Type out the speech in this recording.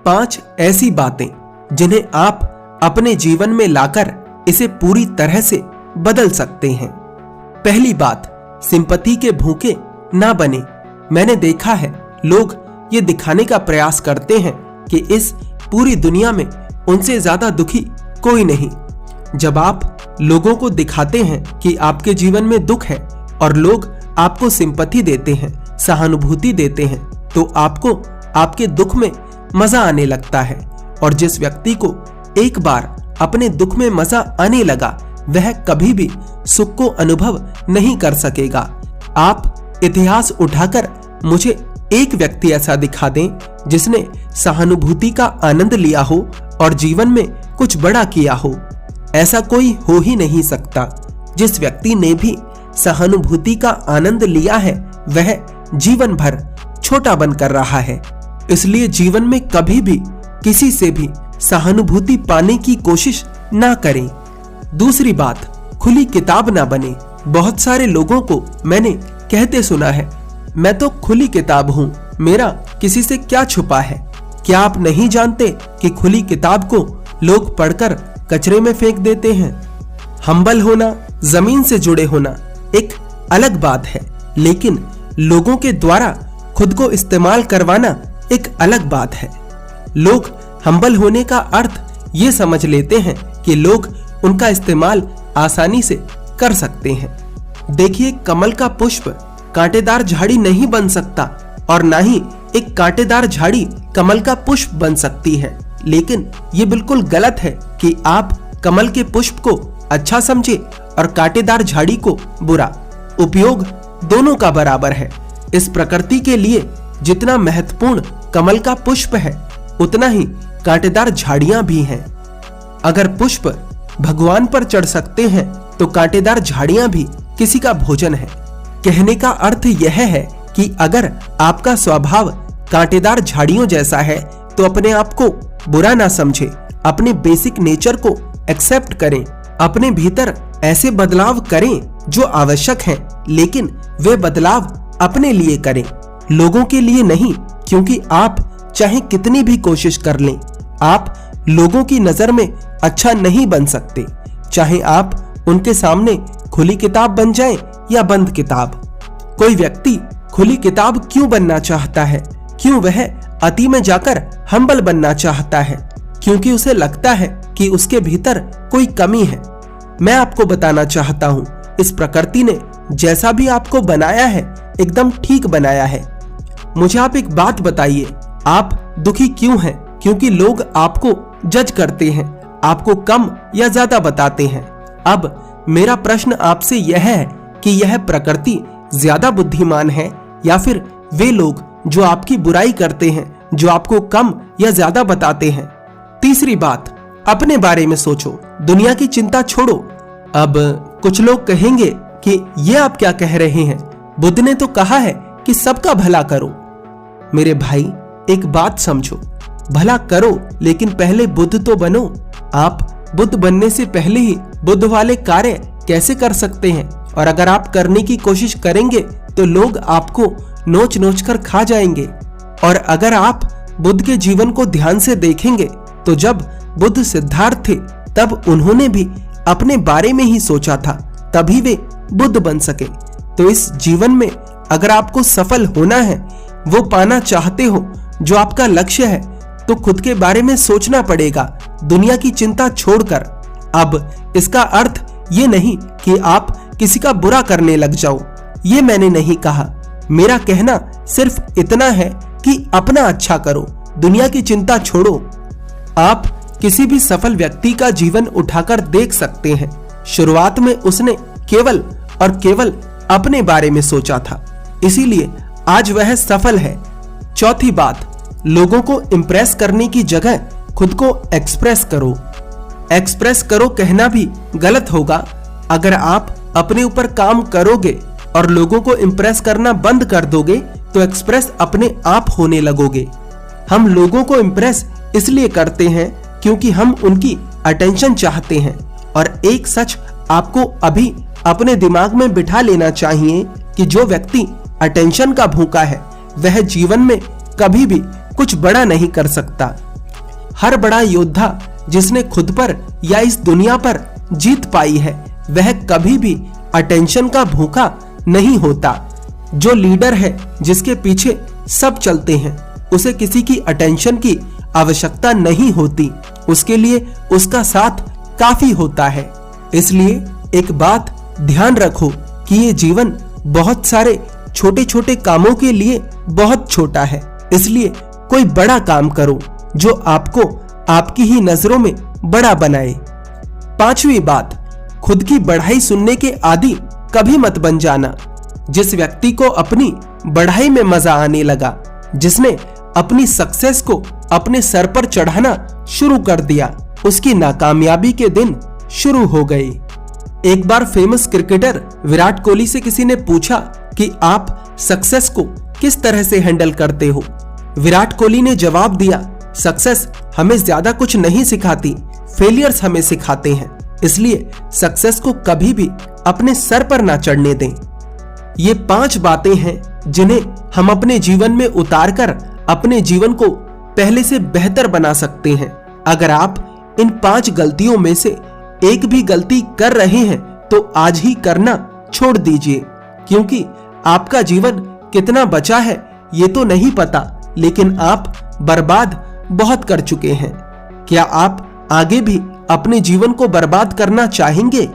5 ऐसी बातें जिन्हें आप अपने जीवन में लाकर इसे पूरी तरह से बदल सकते हैं। पहली बात, सिंपैथी के भूखे ना बने। मैंने देखा है लोग ये दिखाने का प्रयास करते हैं कि इस पूरी दुनिया में उनसे ज्यादा दुखी कोई नहीं। जब आप लोगों को दिखाते हैं कि आपके जीवन में दुख है और लोग आपको सिंपैथी देते हैं, सहानुभूति देते हैं, तो आपको आपके दुख में मजा आने लगता है। और जिस व्यक्ति को एक बार अपने दुख में मजा आने लगा वह कभी भी सुख को अनुभव नहीं कर सकेगा। आप इतिहास उठाकर मुझे एक व्यक्ति ऐसा दिखा दें जिसने सहानुभूति का आनंद लिया हो और जीवन में कुछ बड़ा किया हो। ऐसा कोई हो ही नहीं सकता। जिस व्यक्ति ने भी सहानुभूति का आनंद लिया है वह जीवन भर छोटा बनकर रहा है। इसलिए जीवन में कभी भी किसी से भी सहानुभूति पाने की कोशिश ना करें। दूसरी बात, खुली किताब ना बने। बहुत सारे लोगों को मैंने कहते सुना है, मैं तो खुली किताब हूँ, मेरा किसी से क्या छुपा है। क्या आप नहीं जानते कि खुली किताब को लोग पढ़कर कचरे में फेंक देते हैं। हम्बल होना, जमीन से जुड़े होना एक अलग बात है, लेकिन लोगों के द्वारा खुद को इस्तेमाल करवाना एक अलग बात है। लोग हम्बल होने का अर्थ ये समझ लेते हैं कि लोग उनका इस्तेमाल आसानी से कर सकते हैं। देखिए, कमल का पुष्प कांटेदार झाड़ी नहीं बन सकता और ना ही एक कांटेदार झाड़ी कमल का पुष्प बन सकती है। लेकिन ये बिल्कुल गलत है कि आप कमल के पुष्प को अच्छा समझे और कांटेदार झाड़ी को बुरा। उपयोग दोनों का बराबर है। इस प्रकृति के लिए जितना महत्वपूर्ण कमल का पुष्प है उतना ही कांटेदार झाड़ियां भी हैं। अगर पुष्प भगवान पर चढ़ सकते हैं तो कांटेदार झाड़ियां भी किसी का भोजन है। कहने का अर्थ यह है कि अगर आपका स्वभाव कांटेदार झाड़ियों जैसा है तो अपने आप को बुरा ना समझे, अपने बेसिक नेचर को एक्सेप्ट करें, अपने भीतर ऐसे बदलाव करें जो आवश्यक हैं, लेकिन वे बदलाव अपने लिए करें, लोगों के लिए नहीं। क्योंकि आप चाहे कितनी भी कोशिश कर लें, आप लोगों की नजर में अच्छा नहीं बन सकते। चाहे आप उनके सामने खुली किताब बन जाएं या बंद किताब। कोई व्यक्ति खुली किताब क्यों बनना चाहता है? क्यों वह अति में जाकर हम्बल बनना चाहता है? क्योंकि उसे लगता है कि उसके भीतर कोई कमी है। मैं आपको बताना चाहता हूँ, इस प्रकृति ने जैसा भी आपको बनाया है एकदम ठीक बनाया है। मुझे आप एक बात बताइए, आप दुखी क्यों हैं? क्योंकि लोग आपको जज करते हैं, आपको कम या ज्यादा बताते हैं। अब मेरा प्रश्न आपसे यह है कि यह प्रकृति ज्यादा बुद्धिमान है या फिर वे लोग जो आपकी बुराई करते हैं, जो आपको कम या ज्यादा बताते हैं। तीसरी बात, अपने बारे में सोचो, दुनिया की चिंता छोड़ो। अब कुछ लोग कहेंगे कि ये आप क्या कह रहे हैं, बुद्ध ने तो कहा है कि सबका भला करो। मेरे भाई, एक बात समझो, भला करो लेकिन पहले बुद्ध तो बनो। आप बुद्ध बनने से पहले ही बुद्ध वाले कार्य कैसे कर सकते हैं? और अगर आप करने की कोशिश करेंगे तो लोग आपको नोच नोच कर खा जाएंगे। और अगर आप बुद्ध के जीवन को ध्यान से देखेंगे तो जब बुद्ध सिद्धार्थ थे तब उन्होंने भी अपने बारे में ही सोचा था, तभी वे बुद्ध बन सके। तो इस जीवन में अगर आपको सफल होना है, वो पाना चाहते हो जो आपका लक्ष्य है, तो खुद के बारे में सोचना पड़ेगा, दुनिया की चिंता छोड़कर। अब इसका अर्थ ये नहीं कि आप किसी का बुरा करने लग जाओ, ये मैंने नहीं कहा। मेरा कहना सिर्फ इतना है कि अपना अच्छा करो, दुनिया की चिंता छोड़ो। आप किसी भी सफल व्यक्ति का जीवन उठाकर देख सकते हैं, शुरुआत में उसने केवल और केवल अपने बारे में सोचा था, इसीलिए आज वह सफल है। चौथी बात, लोगों को इंप्रेस करने की जगह खुद को एक्सप्रेस करो। एक्सप्रेस करो कहना भी गलत होगा। अगर आप अपने ऊपर काम करोगे और लोगों को इंप्रेस करना बंद कर दोगे तो एक्सप्रेस अपने आप होने लगोगे। हम लोगों को इंप्रेस इसलिए करते हैं क्योंकि हम उनकी अटेंशन चाहते हैं। और एक सच आपको अभी अपने दिमाग में बिठा लेना चाहिए कि जो व्यक्ति अटेंशन का भूखा है वह जीवन में कभी भी कुछ बड़ा नहीं कर सकता। हर बड़ा योद्धा जिसने खुद पर या इस दुनिया पर जीत पाई है वह कभी भी अटेंशन का भूखा नहीं होता। जो लीडर है जिसके पीछे सब चलते हैं उसे किसी की अटेंशन की आवश्यकता नहीं होती, उसके लिए उसका साथ काफी होता है। इसलिए एक बात ध्यान रखो कि ये जीवन बहुत सारे छोटे छोटे कामों के लिए बहुत छोटा है, इसलिए कोई बड़ा काम करो जो आपको आपकी ही नजरों में बड़ा बनाए। पांचवी बात, खुद की बढ़ाई सुनने के आदी कभी मत बन जाना। जिस व्यक्ति को अपनी बढ़ाई में मजा आने लगा, जिसने अपनी सक्सेस को अपने सर पर चढ़ाना शुरू कर दिया, उसकी नाकामयाबी के दिन शुरू हो गए। एक बार फेमस क्रिकेटर विराट कोहली से किसी ने पूछा कि आप सक्सेस को किस तरह से हैंडल करते हो। विराट कोहली ने जवाब दिया, सक्सेस हमें ज्यादा कुछ नहीं सिखाती, फेलियर्स हमें सिखाते हैं, इसलिए सक्सेस को कभी भी अपने सर पर ना चढ़ने दें। ये 5 बातें हैं जिन्हें हम अपने जीवन में उतारकर अपने जीवन को पहले से बेहतर बना सकते हैं। अगर आप इन 5 गलतियों में से एक भी गलती कर रहे हैं तो आज ही करना छोड़ दीजिए, क्योंकि आपका जीवन कितना बचा है ये तो नहीं पता, लेकिन आप बर्बाद बहुत कर चुके हैं। क्या आप आगे भी अपने जीवन को बर्बाद करना चाहेंगे?